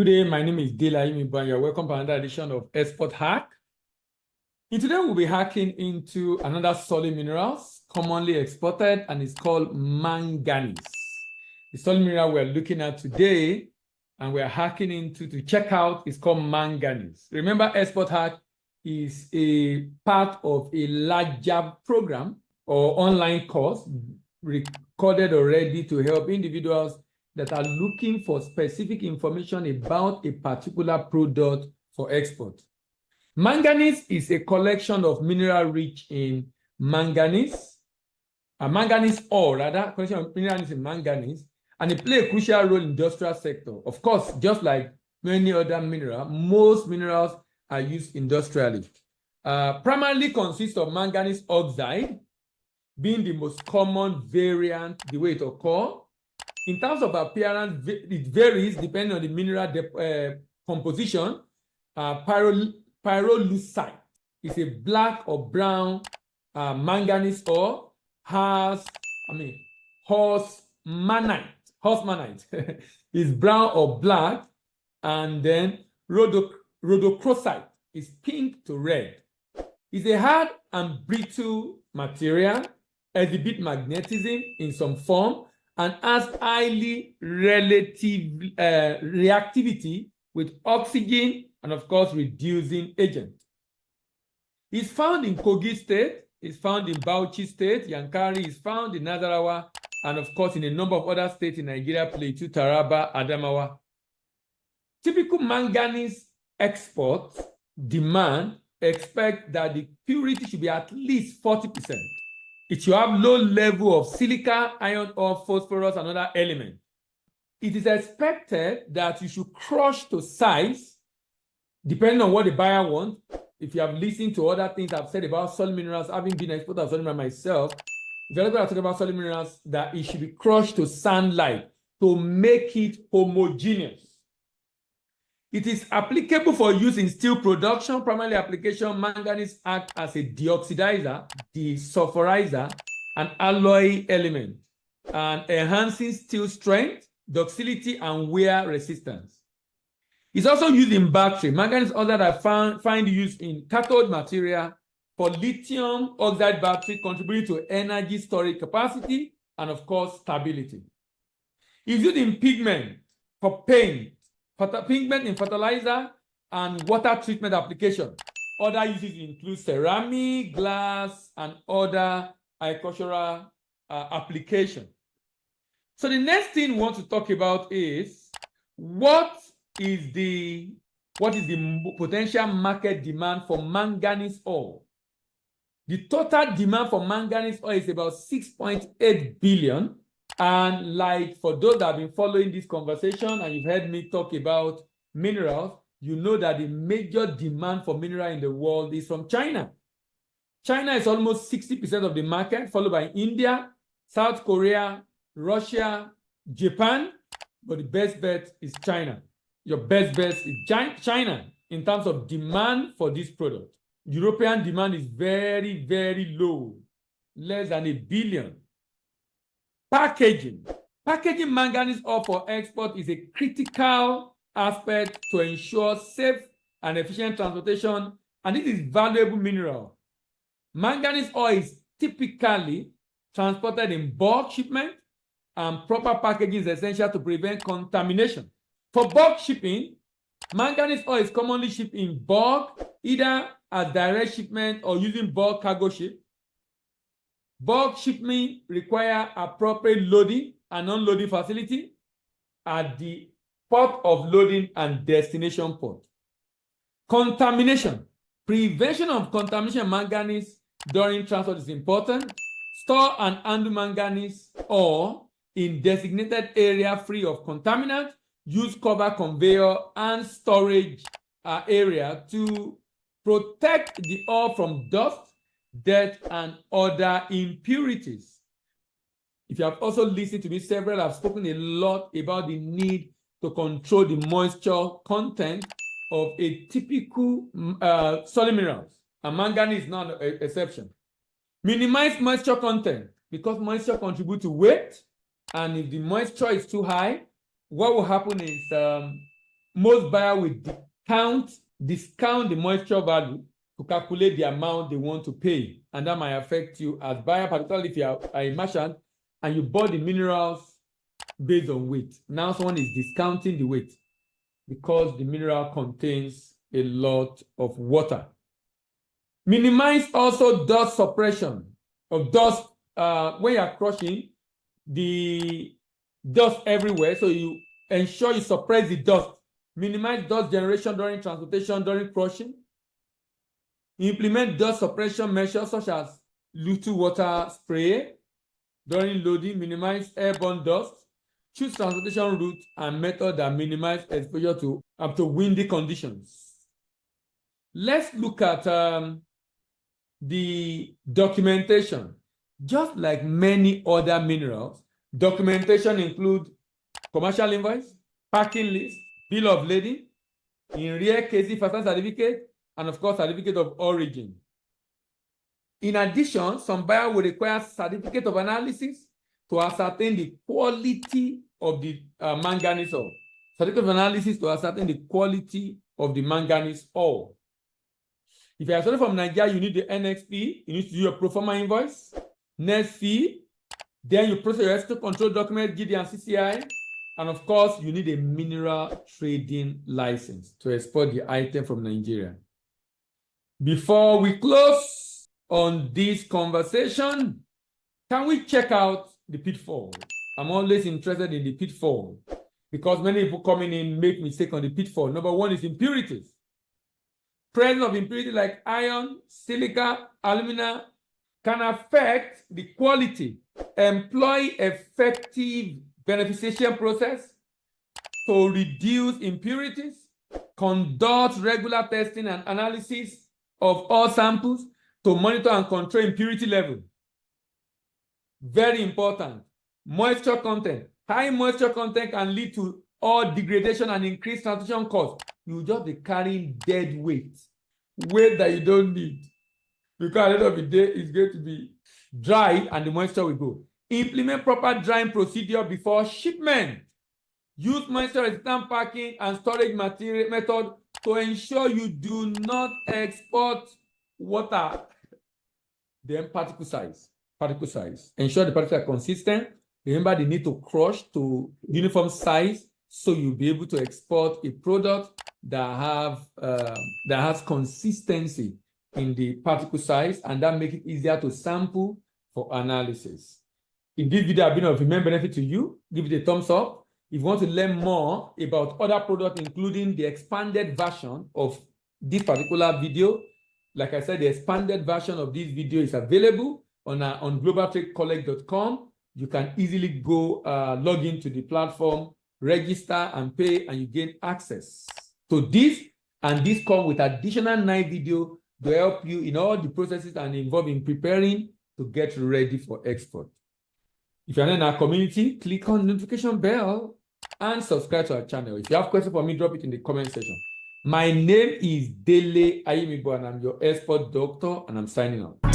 day, my name is Dela Imibo, and you're welcome to another edition of Export Hack. And today we'll be hacking into another solid minerals commonly exported, and it's called manganese. The solid mineral we're looking at today and we're hacking into to check out is called manganese. Remember, Export Hack is a part of a larger program or online course recorded already to help individuals that are looking for specific information about a particular product for export. Manganese is a collection of mineral rich in manganese, manganese ore rather, collection of minerals in manganese, and it plays a crucial role in the industrial sector. Of course, just like many other minerals, most minerals are used industrially. Primarily consists of manganese oxide, being the most common variant, the way it occurs. In terms of appearance, it varies depending on the mineral composition. Pyrolusite is a black or brown manganese ore. Horsemanite is brown or black, and then rhodochrosite is pink to red. It's a hard and brittle material, exhibit magnetism in some form, and has highly relative reactivity with oxygen and, of course, reducing agent. It's found in Kogi State, it's found in Bauchi State, Yankari is found in Nasarawa, and, of course, in a number of other states in Nigeria, Plateau, Taraba, Adamawa. Typical manganese export demand expect that the purity should be at least 40%. It should have low level of silica, iron ore, phosphorus, and other elements. It is expected that you should crush to size, depending on what the buyer wants. If you have listened to other things I've said about solid minerals, having been an exporter of solid minerals myself, if you're talking about solid minerals, that it should be crushed to sand-like to make it homogeneous. It is applicable for use in steel production. Primarily application, manganese acts as a deoxidizer, desulfurizer, and alloy element, and enhancing steel strength, ductility, and wear resistance. It's also used in battery. Manganese oxide I find use in cathode material for lithium oxide battery, contributing to energy storage capacity and, of course, stability. It's used in pigment for paint, pigment in fertilizer, and water treatment application. Other uses include ceramic, glass, and other agricultural application. So the next thing we want to talk about is what is the potential market demand for manganese ore. The total demand for manganese ore is about 6.8 billion. And like for those that have been following this conversation and you've heard me talk about minerals, you know that the major demand for mineral in the world is from China. China is almost 60% of the market, followed by India, South Korea, Russia, Japan, but the best bet is China. Your best bet is China in terms of demand for this product. European demand is very, very low, less than 1 billion. Packaging manganese ore for export is a critical aspect to ensure safe and efficient transportation, and it is valuable mineral. Manganese ore is typically transported in bulk shipment, and proper packaging is essential to prevent contamination. For bulk shipping, manganese ore is commonly shipped in bulk, either as direct shipment or using bulk cargo ship. Bulk shipment require appropriate loading and unloading facility at the port of loading and destination port. Contamination. Prevention of contamination of manganese during transport is important. Store and handle manganese ore in designated area free of contaminants. Use cover conveyor and storage area to protect the ore from dust, dirt, and other impurities. If you have also listened to me several, I've spoken a lot about the need to control the moisture content of a typical solid minerals, and manganese is not an exception. Minimize moisture content because moisture contributes to weight, and if the moisture is too high, what will happen is most buyers will discount the moisture value to calculate the amount they want to pay. And that might affect you as buyer, particularly if you are a merchant and you bought the minerals based on weight. Now someone is discounting the weight because the mineral contains a lot of water. Minimize also dust suppression of dust. When you are crushing, the dust everywhere, so you ensure you suppress the dust. Minimize dust generation during transportation, during crushing. Implement dust suppression measures such as little water spray during loading. Minimize airborne dust. Choose transportation route and method that minimize exposure to up to windy conditions. Let's look at the documentation. Just like many other minerals, documentation includes commercial invoice, packing list, bill of lading, in rare cases, first-time certificate, and of course, certificate of origin. In addition, some buyers will require certificate of analysis to ascertain the quality of the manganese ore. Certificate of analysis to ascertain the quality of the manganese ore. If you are starting from Nigeria, you need the NXP, you need to do your pro forma invoice, next fee, then you process your export control document, GD and CCI, and of course, you need a mineral trading license to export the item from Nigeria. Before we close on this conversation, can we check out the pitfall? I'm always interested in the pitfall because many people coming in make mistake on the pitfall. Number one is impurities. Presence of impurity like iron, silica, alumina can affect the quality. Employ effective beneficiation process to reduce impurities. Conduct regular testing and analysis of all samples to monitor and control impurity level. Very important. Moisture content. High moisture content can lead to ore degradation and increased transportation costs. You just be carrying dead weight that you don't need. Because at the end of the day, it's going to be dry and the moisture will go. Implement proper drying procedure before shipment. Use moisture resistant packing and storage material method to ensure you do not export water. Then particle size. Particle size. Ensure the particles are consistent. Remember, they need to crush to uniform size so you'll be able to export a product that has consistency in the particle size, and that makes it easier to sample for analysis. If this video has been of immense benefit to you, give it a thumbs up. If you want to learn more about other products, including the expanded version of this particular video, like I said, the expanded version of this video is available on globaltradecollect.com. You can easily go log into the platform, register and pay, and you gain access to this. And this comes with additional 9 videos to help you in all the processes and involved in preparing to get ready for export. If you're not in our community, click on the notification bell and subscribe to our channel. If you have questions for me, drop it in the comment section. My name is Dele Ayimibo, and I'm your export doctor, and I'm signing out.